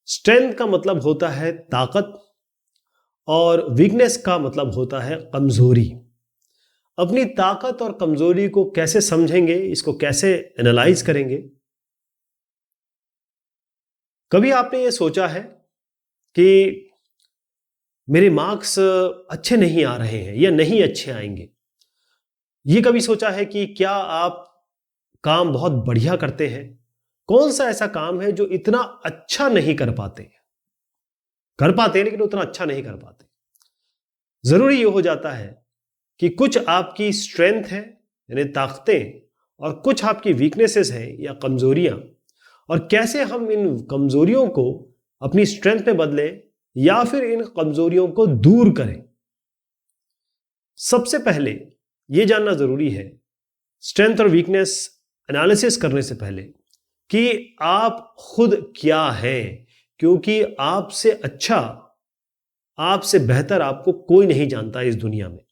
Strength का मतलब होता है ताकत और वीकनेस का मतलब होता है कमजोरी। अपनी ताकत और कमजोरी को कैसे समझेंगे, इसको कैसे एनालाइज करेंगे। कभी आपने ये सोचा है कि मेरे मार्क्स अच्छे नहीं आ रहे हैं या नहीं अच्छे आएंगे? ये कभी सोचा है कि क्या आप काम बहुत बढ़िया करते हैं? कौन सा ऐसा काम है जो इतना अच्छा नहीं कर पाते? कर पाते हैं लेकिन उतना अच्छा नहीं कर पाते। जरूरी ये हो जाता है कि कुछ आपकी स्ट्रेंथ है यानी ताकतें और कुछ आपकी वीकनेसेस हैं या कमजोरियां, और कैसे हम इन कमजोरियों को अपनी स्ट्रेंथ में बदलें या फिर इन कमजोरियों को दूर करें। सबसे पहले यह जानना जरूरी है स्ट्रेंथ और वीकनेस एनालिसिस करने से पहले कि आप खुद क्या हैं, क्योंकि आपसे अच्छा, आपसे बेहतर आपको कोई नहीं जानता इस दुनिया में।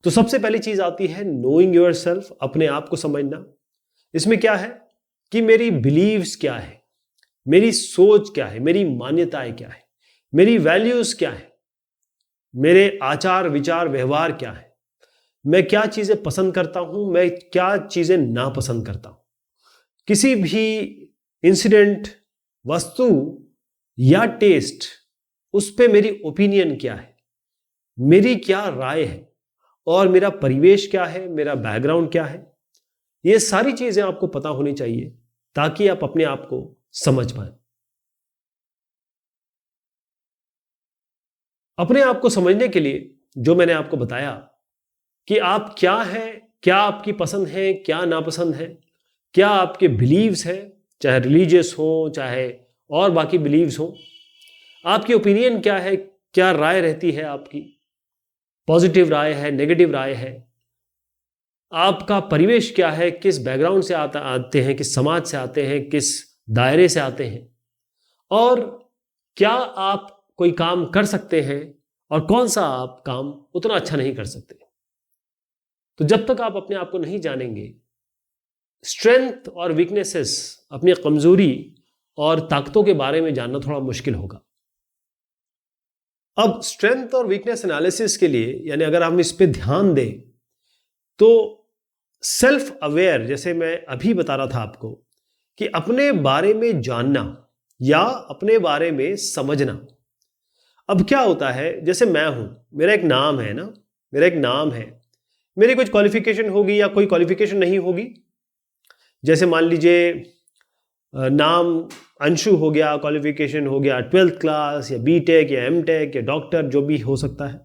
तो सबसे पहली चीज आती है नोइंग योरसेल्फ, अपने आप को समझना। इसमें क्या है कि मेरी बिलीव्स क्या है, मेरी सोच क्या है, मेरी मान्यताएं क्या है, मेरी वैल्यूज क्या है, मेरे आचार विचार व्यवहार क्या है, मैं क्या चीजें पसंद करता हूं, मैं क्या चीजें नापसंद करता हूं। किसी भी इंसिडेंट, वस्तु या टेस्ट, उस पे मेरी ओपिनियन क्या है, मेरी क्या राय है, और मेरा परिवेश क्या है, मेरा बैकग्राउंड क्या है। ये सारी चीजें आपको पता होनी चाहिए ताकि आप अपने आप को समझ पाए। अपने आप को समझने के लिए जो मैंने आपको बताया कि आप क्या हैं, क्या आपकी पसंद है, क्या नापसंद है, क्या आपके बिलीव्स हैं, चाहे रिलीजियस हो चाहे और बाकी बिलीव्स हो, आपकी ओपिनियन क्या है, क्या राय रहती है आपकी, पॉजिटिव राय है, नेगेटिव राय है, आपका परिवेश क्या है, किस बैकग्राउंड से आते हैं, किस समाज से आते हैं, किस दायरे से आते हैं, और क्या आप कोई काम कर सकते हैं और कौन सा आप काम उतना अच्छा नहीं कर सकते। तो जब तक आप अपने आप को नहीं जानेंगे, स्ट्रेंथ और वीकनेसेस, अपनी कमजोरी और ताकतों के बारे में जानना थोड़ा मुश्किल होगा। अब स्ट्रेंथ और वीकनेस एनालिसिस के लिए, यानी अगर हम इस पे ध्यान दें, तो सेल्फ अवेयर, जैसे मैं अभी बता रहा था आपको, कि अपने बारे में जानना या अपने बारे में समझना। अब क्या होता है, जैसे मैं हूं, मेरा एक नाम है ना, मेरा एक नाम है, मेरी कुछ क्वालिफिकेशन होगी या कोई क्वालिफिकेशन नहीं होगी। जैसे मान लीजिए नाम अंशु हो गया, क्वालिफिकेशन हो गया 12th क्लास या बीटेक या एमटेक या डॉक्टर, जो भी हो सकता है।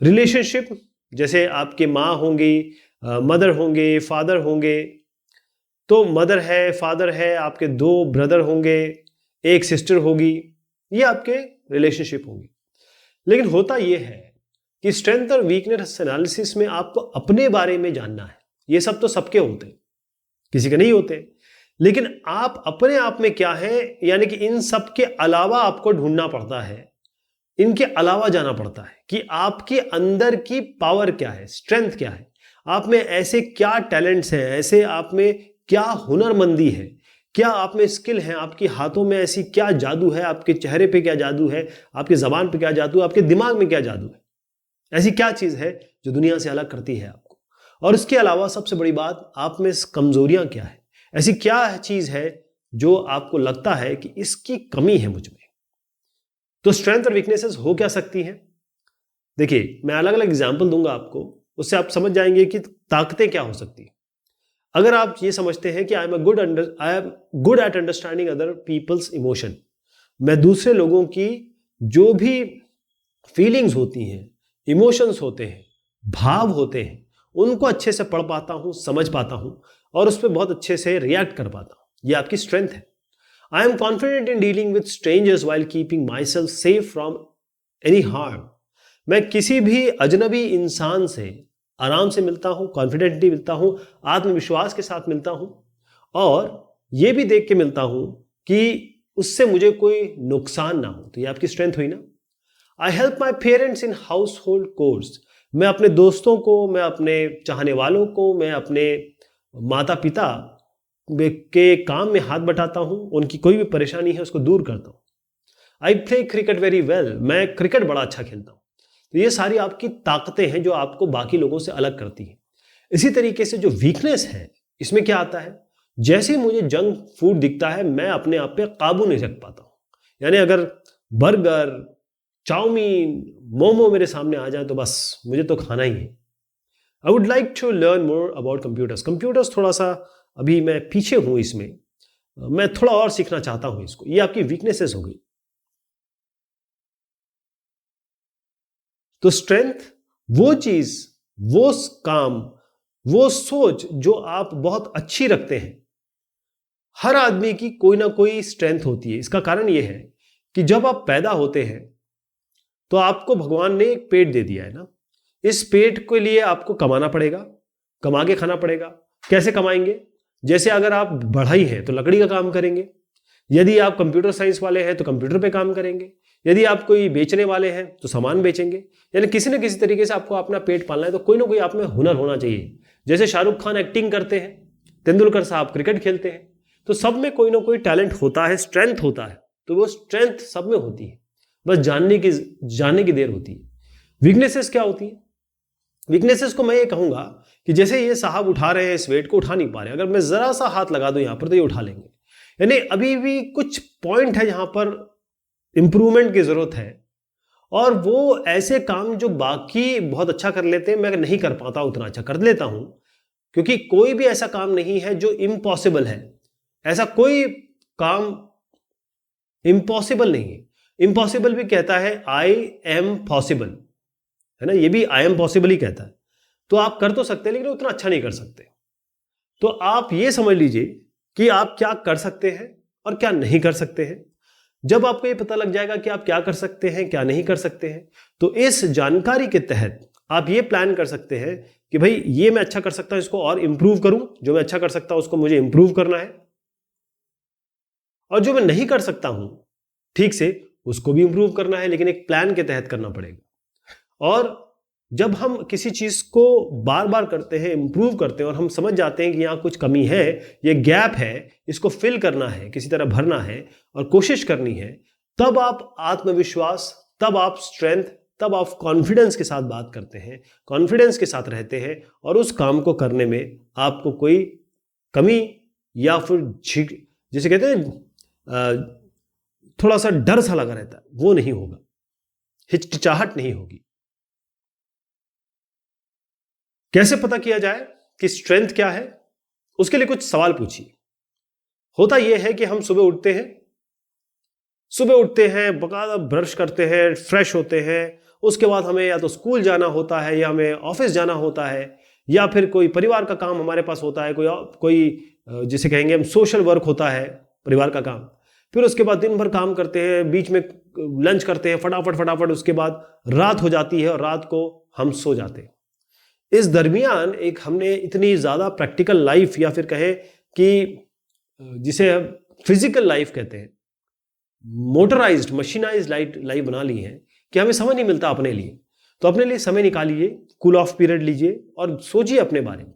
रिलेशनशिप, जैसे आपके माँ होंगी, मदर होंगे, फादर होंगे, तो मदर है, फादर है, आपके 2 ब्रदर होंगे, एक सिस्टर होगी, ये आपके रिलेशनशिप होंगी। लेकिन होता यह है कि स्ट्रेंथ और वीकनेस एनालिसिस में आपको अपने बारे में जानना है। ये सब तो सबके होते हैं, किसी के नहीं होते, लेकिन आप अपने आप में क्या है, यानी कि इन सब के अलावा आपको ढूंढना पड़ता है, इनके अलावा जाना पड़ता है कि आपके अंदर की पावर क्या है, स्ट्रेंथ क्या है, आप में ऐसे क्या टैलेंट्स हैं, ऐसे आप में क्या हुनरमंदी है, क्या आप में स्किल है, आपके हाथों में ऐसी क्या जादू है, आपके चेहरे पे क्या जादू है, आपके जबान पे क्या जादू है, आपके दिमाग में क्या जादू है, ऐसी क्या चीज है जो दुनिया से अलग करती है आपको। और इसके अलावा सबसे बड़ी बात, आप में कमजोरियां क्या है, ऐसी क्या चीज है जो आपको लगता है कि इसकी कमी है मुझ में। तो स्ट्रेंथ और वीकनेसेस हो क्या सकती हैं? देखिए, मैं अलग अलग एग्जांपल दूंगा आपको, उससे आप समझ जाएंगे कि ताकतें क्या हो सकती हैं। अगर आप ये समझते हैं कि I am good at understanding other people's emotion, मैं दूसरे लोगों की जो भी फीलिंग्स होती हैं, इमोशंस होते हैं, भाव होते हैं, उनको अच्छे से पढ़ पाता हूं, समझ पाता हूं और उस पर बहुत अच्छे से रिएक्ट कर पाता हूं, यह आपकी स्ट्रेंथ है। I am confident in dealing with strangers while keeping my self safe from any harm. मैं किसी भी अजनबी इंसान से आराम से मिलता हूं, कॉन्फिडेंटली मिलता हूं, आत्मविश्वास के साथ मिलता हूं, और यह भी देख के मिलता हूं कि उससे मुझे कोई नुकसान ना हो। तो यह आपकी स्ट्रेंथ हुई ना। I help my parents in house hold course, मैं अपने दोस्तों को, मैं अपने चाहने वालों को, मैं अपने माता पिता के काम में हाथ बटाता हूं, उनकी कोई भी परेशानी है उसको दूर करता हूं। I play cricket very well, मैं क्रिकेट बड़ा अच्छा खेलता हूं। तो ये सारी आपकी ताकतें हैं जो आपको बाकी लोगों से अलग करती हैं। इसी तरीके से जो वीकनेस है, इसमें क्या आता है, जैसे ही मुझे जंक फूड दिखता है मैं अपने आप पे काबू नहीं रख पाता हूं। यानी अगर बर्गर, चाउमीन, मोमो मेरे सामने आ जाए तो बस मुझे तो खाना ही है। I would like to learn more about computers. Computers थोड़ा सा अभी मैं पीछे हूं इसमें, मैं थोड़ा और सीखना चाहता हूं इसको। ये आपकी वीकनेसेस हो गई। तो स्ट्रेंथ वो चीज, वो काम, वो सोच जो आप बहुत अच्छी रखते हैं। हर आदमी की कोई ना कोई स्ट्रेंथ होती है। इसका कारण यह है कि जब आप पैदा होते हैं तो आपको भगवान ने एक पेट दे दिया है ना। इस पेट के लिए आपको कमाना पड़ेगा, कमा के खाना पड़ेगा। कैसे कमाएंगे? जैसे अगर आप बढ़ई हैं तो लकड़ी का काम करेंगे, यदि आप कंप्यूटर साइंस वाले हैं तो कंप्यूटर पे काम करेंगे, यदि आप कोई बेचने वाले हैं तो सामान बेचेंगे। यानी किसी न किसी तरीके से आपको अपना पेट पालना है तो कोई ना कोई आप में हुनर होना चाहिए। जैसे शाहरुख खान एक्टिंग करते हैं, तेंदुलकर साहब क्रिकेट खेलते हैं, तो सब में कोई ना कोई टैलेंट होता है, स्ट्रेंथ होता है। तो वो स्ट्रेंथ सब में होती है, बस जानने की देर होती है। वीकनेसेस क्या होती है? वीकनेसेस को मैं ये कहूंगा कि जैसे ये साहब उठा रहे हैं, इस वेट को उठा नहीं पा रहे, अगर मैं जरा सा हाथ लगा दूं यहां पर तो ये उठा लेंगे। यानी अभी भी कुछ पॉइंट है जहां पर इंप्रूवमेंट की जरूरत है। और वो ऐसे काम जो बाकी बहुत अच्छा कर लेते हैं, मैं नहीं कर पाता उतना अच्छा कर लेता हूं। क्योंकि कोई भी ऐसा काम नहीं है जो इम्पॉसिबल है। ऐसा कोई काम इम्पॉसिबल नहीं है। इम्पॉसिबल भी कहता है आई एम पॉसिबल, है ना, ये भी आई एम पॉसिबल ही कहता है। तो आप कर तो सकते हैं लेकिन उतना अच्छा नहीं कर सकते। तो आप ये समझ लीजिए कि आप क्या कर सकते हैं और क्या नहीं कर सकते हैं। जब आपको ये पता लग जाएगा कि आप क्या कर सकते हैं, क्या नहीं कर सकते हैं, तो इस जानकारी के तहत आप ये प्लान कर सकते हैं कि भाई ये मैं अच्छा कर सकता हूं, इसको और इंप्रूव करूं। जो मैं अच्छा कर सकता हूं उसको मुझे इंप्रूव करना है, और जो मैं नहीं कर सकता हूं ठीक से उसको भी इंप्रूव करना है, लेकिन एक प्लान के तहत करना पड़ेगा। और जब हम किसी चीज को बार बार करते हैं, इंप्रूव करते हैं, और हम समझ जाते हैं कि यहां कुछ कमी है, ये गैप है, इसको फिल करना है, किसी तरह भरना है और कोशिश करनी है, तब आप आत्मविश्वास, तब आप स्ट्रेंथ, तब आप कॉन्फिडेंस के साथ बात करते हैं, कॉन्फिडेंस के साथ रहते हैं, और उस काम को करने में आपको कोई कमी या फिर जिसे कहते हैं थोड़ा सा डर सा लगा रहता है, वो नहीं होगा, हिचकिचाहट नहीं होगी। कैसे पता किया जाए कि स्ट्रेंथ क्या है? उसके लिए कुछ सवाल पूछिए। होता यह है कि हम सुबह उठते हैं, बकायदा ब्रश करते हैं, फ्रेश होते हैं, उसके बाद हमें या तो स्कूल जाना होता है, या हमें ऑफिस जाना होता है, या फिर कोई परिवार का काम हमारे पास होता है, कोई जिसे कहेंगे हम सोशल वर्क होता है, परिवार का काम। फिर उसके बाद दिन भर काम करते हैं, बीच में लंच करते हैं, फटाफट, उसके बाद रात हो जाती है और रात को हम सो जाते हैं। इस दरमियान एक हमने इतनी ज़्यादा प्रैक्टिकल लाइफ, या फिर कहें कि जिसे फिजिकल लाइफ कहते हैं, मोटराइज्ड, मशीनाइज्ड लाइफ बना ली है कि हमें समय नहीं मिलता अपने लिए। तो अपने लिए समय निकालिए, कूल ऑफ पीरियड लीजिए और सोचिए अपने बारे में।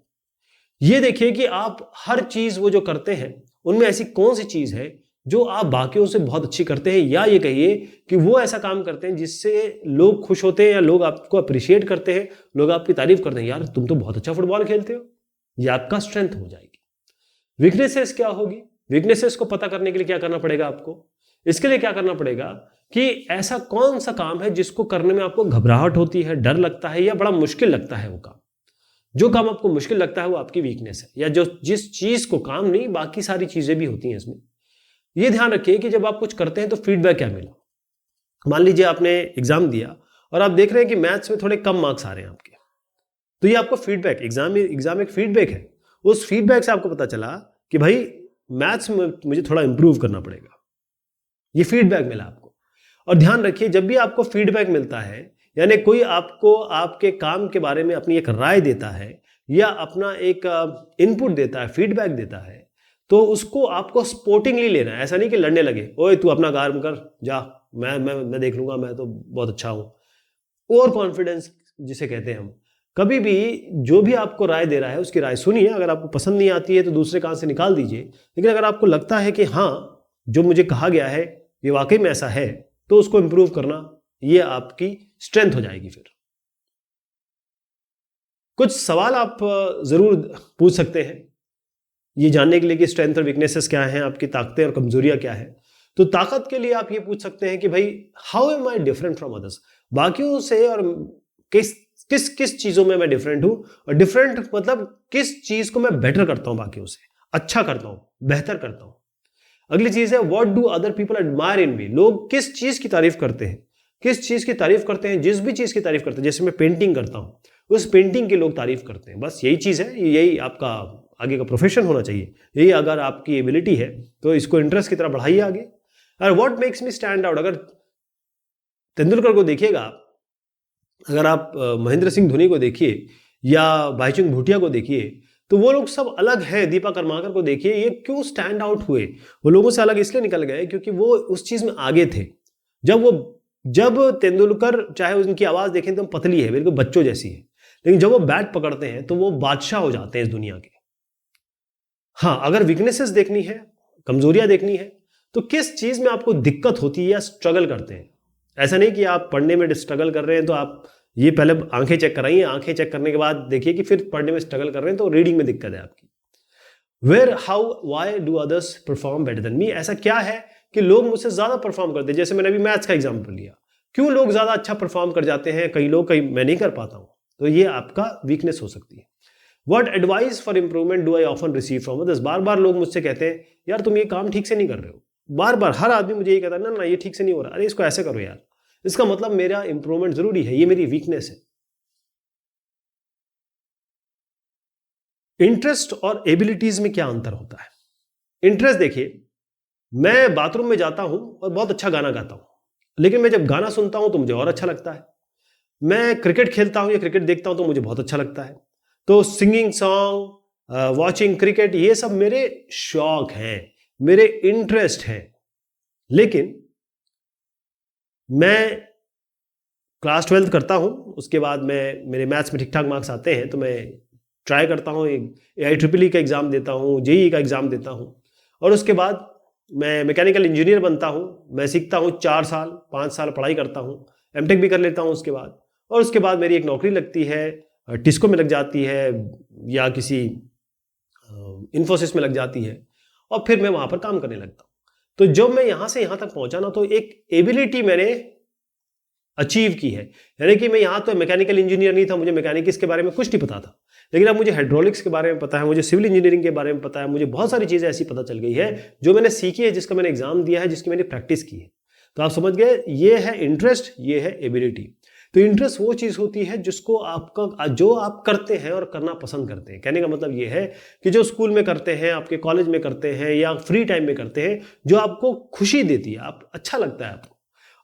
ये देखिए कि आप हर चीज़ वो जो करते हैं उनमें ऐसी कौन सी चीज़ है जो आप बाकियों से बहुत अच्छी करते हैं, या ये कहिए कि वो ऐसा काम करते हैं जिससे लोग खुश होते हैं, या लोग आपको अप्रिशिएट करते हैं, लोग आपकी तारीफ करते हैं, यार तुम तो बहुत अच्छा फुटबॉल खेलते हो। ये आपका स्ट्रेंथ हो जाएगी। वीकनेसेस क्या होगी? वीकनेसेस को पता करने के लिए क्या करना पड़ेगा आपको? इसके लिए क्या करना पड़ेगा कि ऐसा कौन सा काम है जिसको करने में आपको घबराहट होती है, डर लगता है, या बड़ा मुश्किल लगता है वो काम। जो काम आपको मुश्किल लगता है वो आपकी वीकनेस है, या जो जिस चीज को काम नहीं, बाकी सारी चीजें भी होती हैं इसमें। ये ध्यान रखिए कि जब आप कुछ करते हैं तो फीडबैक क्या मिला। मान लीजिए आपने एग्जाम दिया और आप देख रहे हैं कि मैथ्स में थोड़े कम मार्क्स आ रहे हैं आपके, तो ये आपको फीडबैक, एग्जाम एक फीडबैक है। उस फीडबैक से आपको पता चला कि भाई मैथ्स में मुझे थोड़ा इंप्रूव करना पड़ेगा। ये फीडबैक मिला आपको। और ध्यान रखिए, जब भी आपको फीडबैक मिलता है, यानी कोई आपको आपके काम के बारे में अपनी एक राय देता है, या अपना एक इनपुट देता है, फीडबैक देता है, तो उसको आपको स्पोर्टिंगली लेना है। ऐसा नहीं कि लड़ने लगे, ओए तू अपना काम कर जा, मैं देख लूंगा, मैं तो बहुत अच्छा हूं। ओवर कॉन्फिडेंस जिसे कहते हैं हम, कभी भी जो भी आपको राय दे रहा है उसकी राय सुनिए, अगर आपको पसंद नहीं आती है तो दूसरे कान से निकाल दीजिए, लेकिन अगर आपको लगता है कि हाँ जो मुझे कहा गया है ये वाकई में ऐसा है, तो उसको इंप्रूव करना ये आपकी स्ट्रेंथ हो जाएगी। फिर कुछ सवाल आप जरूर पूछ सकते हैं ये जानने के लिए कि स्ट्रेंथ और वीकनेसेस क्या हैं, आपकी ताकतें और कमजोरियां क्या है। तो ताकत के लिए आप ये पूछ सकते हैं कि भाई how am I different from others, बाकियों से और किस किस किस चीजों में मैं डिफरेंट हूं, और डिफरेंट मतलब किस चीज को मैं बेटर करता हूं, बाकियों से अच्छा करता हूं, बेहतर करता हूं। अगली चीज है what do other people admire in me, लोग किस चीज की तारीफ करते हैं, किस चीज की तारीफ करते हैं, जिस भी चीज की तारीफ करते हैं। जैसे मैं पेंटिंग करता हूं, उस पेंटिंग की लोग तारीफ करते हैं, बस यही चीज है, यही आपका आगे का प्रोफेशन होना चाहिए, यही अगर आपकी एबिलिटी है तो इसको इंटरेस्ट की तरह बढ़ाइए आगे। और what makes me stand out, अगर तेंदुलकर को देखिएगा, अगर आप महेंद्र सिंह धोनी को देखिए या भाईचुंग भूटिया को देखिए, तो वो लोग सब अलग हैं। दीपा कर्माकर को देखिए, ये क्यों स्टैंड आउट हुए, वो लोगों से अलग इसलिए निकल गए क्योंकि वो उस चीज में आगे थे। जब तेंदुलकर, चाहे उनकी आवाज देखें एकदम पतली है, बिल्कुल बच्चों जैसी है, लेकिन जब वो बैट पकड़ते हैं तो वो बादशाह हो जाते हैं इस दुनिया के। हाँ, अगर वीकनेसेस देखनी है, कमजोरियां देखनी है, तो किस चीज में आपको दिक्कत होती है या स्ट्रगल करते हैं। ऐसा नहीं कि आप पढ़ने में स्ट्रगल कर रहे हैं तो आप ये पहले आंखें चेक कराइए, आंखें चेक करने के बाद देखिए कि फिर पढ़ने में स्ट्रगल कर रहे हैं तो रीडिंग में दिक्कत है आपकी। Where how why do others perform better than me, ऐसा क्या है कि लोग मुझसे ज्यादा परफॉर्म करते हैं। जैसे मैंने अभी मैथ्स का एग्जाम्पल लिया, क्यों लोग ज्यादा अच्छा परफॉर्म कर जाते हैं, कई लोग, कई मैं नहीं कर पाता हूं, तो ये आपका वीकनेस हो सकती है। What advice for improvement do I often receive from others, बार बार लोग मुझसे कहते हैं यार तुम ये काम ठीक से नहीं कर रहे हो, बार बार हर आदमी मुझे ये कहता है ना ना ये ठीक से नहीं हो रहा, अरे इसको ऐसे करो यार, इसका मतलब मेरा इंप्रूवमेंट जरूरी है, ये मेरी वीकनेस है। इंटरेस्ट और एबिलिटीज में क्या अंतर होता है। इंटरेस्ट देखिए, मैं बाथरूम में जाता हूं और बहुत अच्छा गाना गाता हूं, लेकिन मैं जब गाना सुनता हूं तो मुझे और अच्छा लगता है। मैं क्रिकेट खेलता हूं या क्रिकेट देखता हूं तो मुझे बहुत अच्छा लगता है। तो सिंगिंग सॉन्ग, वॉचिंग क्रिकेट, ये सब मेरे शौक हैं, मेरे इंटरेस्ट हैं। लेकिन मैं क्लास 12 करता हूं, उसके बाद मेरे मैथ्स में ठीक ठाक मार्क्स आते हैं तो मैं ट्राई करता हूं, AIEEE का एग्जाम देता हूं, JEE का एग्जाम देता हूं, और उसके बाद मैं मैकेनिकल इंजीनियर बनता हूं। मैं सीखता हूं 4 साल 5 साल पढ़ाई करता हूं, MTech भी कर लेता हूं उसके बाद, और उसके बाद मेरी एक नौकरी लगती है, टिस्को में लग जाती है या किसी इन्फोसिस में लग जाती है, और फिर मैं वहां पर काम करने लगता हूं। तो जब मैं यहां से यहां तक पहुंचा ना, तो एक एबिलिटी मैंने अचीव की है। यानी कि मैं यहां तो मैकेनिकल इंजीनियर नहीं था, मुझे मैकेनिक्स के बारे में कुछ नहीं पता था, लेकिन अब मुझे हाइड्रोलिक्स के बारे में पता है, मुझे सिविल इंजीनियरिंग के बारे में पता है, मुझे बहुत सारी चीजें ऐसी पता चल गई है जो मैंने सीखी है, जिसका मैंने एग्जाम दिया है, जिसकी मैंने प्रैक्टिस की है। तो आप समझ गए, ये है इंटरेस्ट, ये है एबिलिटी। तो इंटरेस्ट वो चीज होती है जिसको आपका, जो आप करते हैं और करना पसंद करते हैं। कहने का मतलब ये है कि जो स्कूल में करते हैं, आपके कॉलेज में करते हैं या फ्री टाइम में करते हैं, जो आपको खुशी देती है, आप अच्छा लगता है आपको,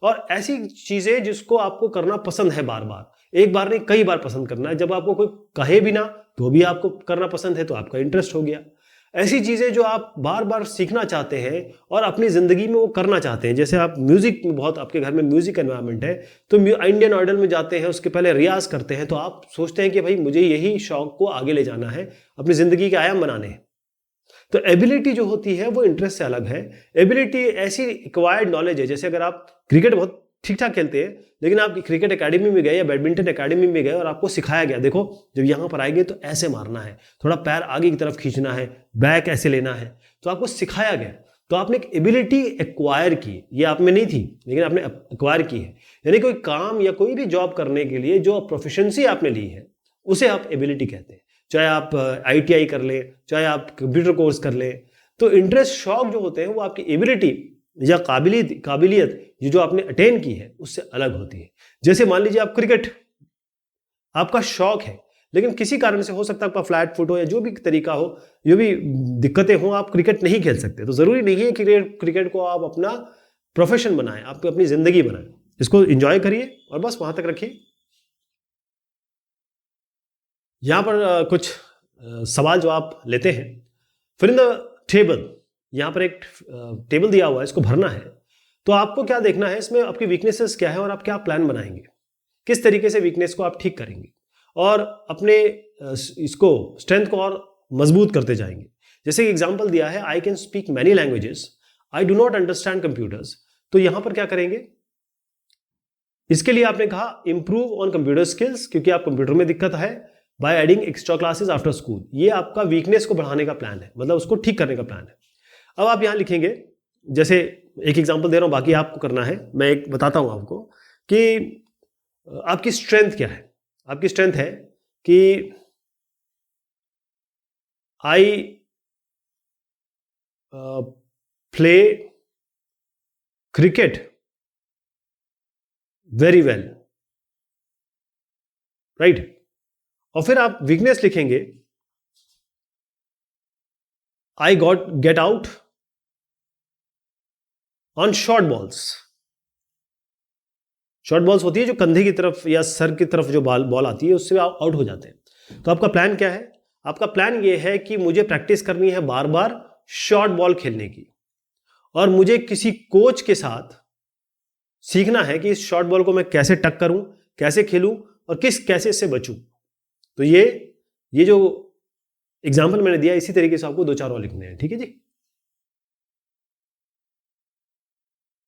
और ऐसी चीजें जिसको आपको करना पसंद है, बार बार, एक बार नहीं कई बार पसंद करना है, जब आपको कोई कहे भी ना तो भी आपको करना पसंद है, तो आपका इंटरेस्ट हो गया। ऐसी चीजें जो आप बार बार सीखना चाहते हैं और अपनी जिंदगी में वो करना चाहते हैं। जैसे आप म्यूजिक में, बहुत आपके घर में म्यूजिक एनवायरनमेंट है, तो इंडियन आइडल में जाते हैं, उसके पहले रियाज करते हैं, तो आप सोचते हैं कि भाई मुझे यही शौक को आगे ले जाना है, अपनी जिंदगी के आयाम बनाने हैं। तो एबिलिटी जो होती है वो इंटरेस्ट से अलग है। एबिलिटी ऐसी एक्वायर्ड नॉलेज है, जैसे अगर आप क्रिकेट बहुत ठीक ठाक खेलते हैं, लेकिन आप क्रिकेट एकेडमी में गए या बैडमिंटन एकेडमी में गए और आपको सिखाया गया, देखो जब यहां पर आएंगे तो ऐसे मारना है, थोड़ा पैर आगे की तरफ खींचना है, बैक ऐसे लेना है, तो आपको सिखाया गया, तो आपने एक एबिलिटी एक्वायर की। ये आप में नहीं थी, लेकिन आपने एक्वायर की है। यानी कोई काम या कोई भी जॉब करने के लिए जो प्रोफिशिएंसी आपने ली है, उसे आप एबिलिटी कहते हैं। चाहे आप ITI कर लें, चाहे आप कंप्यूटर कोर्स कर लें, तो इंटरेस्ट, शौक जो होते हैं वो आपकी एबिलिटी या काबिलियत ये जो आपने अटेन की है उससे अलग होती है। जैसे मान लीजिए आप क्रिकेट आपका शौक है, लेकिन किसी कारण से हो सकता है आपका फ्लैट फुट हो या जो भी तरीका हो, जो भी दिक्कतें हो, आप क्रिकेट नहीं खेल सकते। तो जरूरी नहीं है कि क्रिकेट को आप अपना प्रोफेशन बनाएं, आप अपनी जिंदगी बनाएं, इसको एंजॉय करिए और बस वहां तक रखिए। यहां पर कुछ सवाल जवाब लेते हैं। फिर इन द टेबल, यहां पर एक टेबल दिया हुआ है, इसको भरना है। तो आपको क्या देखना है, इसमें आपकी वीकनेसेस क्या है और आप क्या प्लान बनाएंगे, किस तरीके से वीकनेस को आप ठीक करेंगे। और अपने इसको स्ट्रेंथ को और मजबूत करते जाएंगे। जैसे एग्जाम्पल दिया है, I can speak many languages, I do not understand computers. तो यहां पर क्या करेंगे, इसके लिए आपने कहा इंप्रूव ऑन कंप्यूटर स्किल्स, क्योंकि आप कंप्यूटर में दिक्कत है, by adding extra classes after school. ये आपका वीकनेस को बढ़ाने का प्लान है, मतलब उसको ठीक करने का प्लान है। अब आप यहां लिखेंगे, जैसे एक एग्जांपल दे रहा हूं, बाकी आपको करना है, मैं एक बताता हूं आपको कि आपकी स्ट्रेंथ क्या है। आपकी स्ट्रेंथ है कि I play cricket very well, right. और फिर आप वीकनेस लिखेंगे, I get out on short balls. Short balls होती है जो कंधे की तरफ या सर की तरफ जो बॉल आती है, उससे आप आउट हो जाते हैं। तो आपका प्लान क्या है? आपका प्लान ये है कि मुझे प्रैक्टिस करनी है बार बार शॉर्ट बॉल खेलने की, और मुझे किसी कोच के साथ सीखना है कि इस शॉर्ट बॉल को मैं कैसे टक करूं, कैसे खेलूं और कैसे इससे बचूं। तो ये जो एग्जाम्पल मैंने दिया, इसी तरीके से आपको 2-4 और लिखने हैं, ठीक है जी।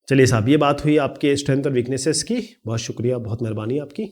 चलिए साहब, ये बात हुई आपके स्ट्रेंथ और वीकनेसेस की। बहुत शुक्रिया, बहुत मेहरबानी आपकी।